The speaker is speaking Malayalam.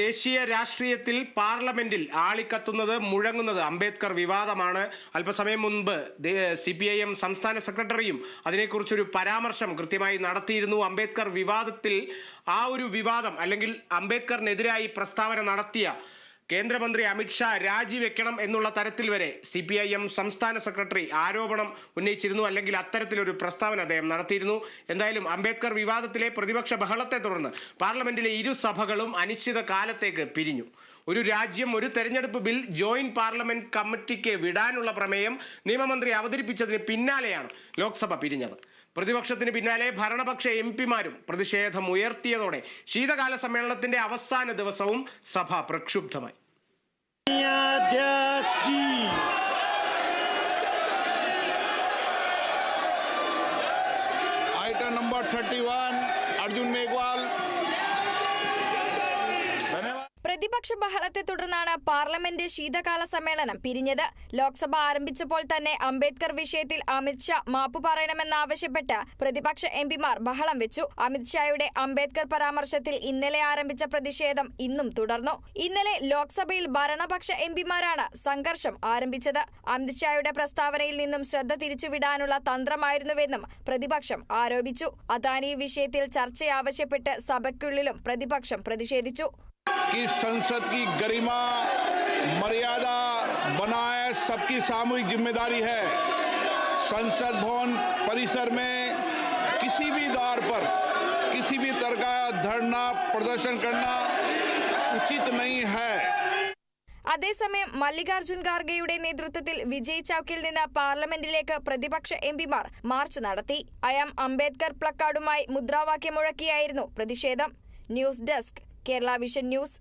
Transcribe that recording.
ദേശീയ രാഷ്ട്രീയത്തിൽ പാർലമെന്റിൽ ആളിക്കത്തുന്നത് മുഴങ്ങുന്നത് അംബേദ്കർ വിവാദമാണ്. അല്പസമയം മുൻപ് CPIM സംസ്ഥാന സെക്രട്ടറിയും അതിനെക്കുറിച്ചൊരു പരാമർശം കൃത്യമായി നടത്തിയിരുന്നു. അംബേദ്കർ വിവാദത്തിൽ ആ ഒരു വിവാദം അല്ലെങ്കിൽ അംബേദ്കറിനെതിരായി പ്രസ്താവന നടത്തിയ കേന്ദ്രമന്ത്രി അമിത്ഷാ രാജിവെക്കണം എന്നുള്ള തരത്തിൽ വരെ CPIM സംസ്ഥാന സെക്രട്ടറി ആരോപണം ഉന്നയിച്ചിരുന്നു, അല്ലെങ്കിൽ അത്തരത്തിലൊരു പ്രസ്താവന അദ്ദേഹം നടത്തിയിരുന്നു. എന്തായാലും അംബേദ്കർ വിവാദത്തിലെ പ്രതിപക്ഷ ബഹളത്തെ തുടർന്ന് പാർലമെന്റിലെ ഇരു സഭകളും അനിശ്ചിത കാലത്തേക്ക് പിരിഞ്ഞു. ഒരു രാജ്യം ഒരു തെരഞ്ഞെടുപ്പ് ബിൽ ജോയിന്റ് പാർലമെന്റ് കമ്മിറ്റിക്ക് വിടാനുള്ള പ്രമേയം നിയമമന്ത്രി അവതരിപ്പിച്ചതിന് പിന്നാലെയാണ് ലോക്സഭ പിരിഞ്ഞത്. പ്രതിപക്ഷത്തിന് പിന്നാലെ ഭരണപക്ഷ MP-മാരും പ്രതിഷേധം ഉയർത്തിയതോടെ ശീതകാല സമ്മേളനത്തിന്റെ അവസാന ദിവസവും സഭ പ്രക്ഷുബ്ധമായി. Item number 31, Arjun Megwal. പ്രതിപക്ഷ ബഹളത്തെ തുടർന്നാണ് പാർലമെന്റ് ശീതകാല സമ്മേളനം പിരിഞ്ഞത്. ലോക്സഭ ആരംഭിച്ചപ്പോൾ തന്നെ അംബേദ്കർ വിഷയത്തിൽ അമിത്ഷാ മാപ്പ് പറയണമെന്നാവശ്യപ്പെട്ട് പ്രതിപക്ഷ MP-മാർ ബഹളം വെച്ചു. അമിത്ഷായുടെ അംബേദ്കർ പരാമർശത്തിൽ ഇന്നലെ ആരംഭിച്ച പ്രതിഷേധം ഇന്നും തുടർന്നു. ഇന്നലെ ലോക്സഭയിൽ ഭരണപക്ഷ MP-മാരാണ് സംഘർഷം ആരംഭിച്ചത്. അമിത്ഷായുടെ പ്രസ്താവനയിൽ നിന്നും ശ്രദ്ധ തിരിച്ചുവിടാനുള്ള തന്ത്രമായിരുന്നുവെന്നും പ്രതിപക്ഷം ആരോപിച്ചു. അദാനി വിഷയത്തിൽ ചർച്ചയാവശ്യപ്പെട്ട് സഭയ്ക്കുള്ളിലും പ്രതിപക്ഷം പ്രതിഷേധിച്ചു. कि संसद की गरिमा मर्यादा बनाए सबकी सामूहिक जिम्मेदारी है। संसद भवन परिसर में किसी भी द्वार पर किसी भी तरह का धरना प्रदर्शन करना उचित नहीं है. അതേസമയം മല്ലികാർജുൻ ഖാർഗെയുടെ നേതൃത്വത്തിൽ വിജയ് ചൌക്കിൽ നിന്ന് പാർലമെന്റിലേക്ക് പ്രതിപക്ഷ MP-മാർ മാർച്ച് നടത്തി. ഐ ആം അംബേദ്കർ പ്ലക്കാർഡുമായി മുദ്രാവാക്യം മുഴക്കിയായിരുന്നു പ്രതിഷേധം. News desk, Kerala vision news.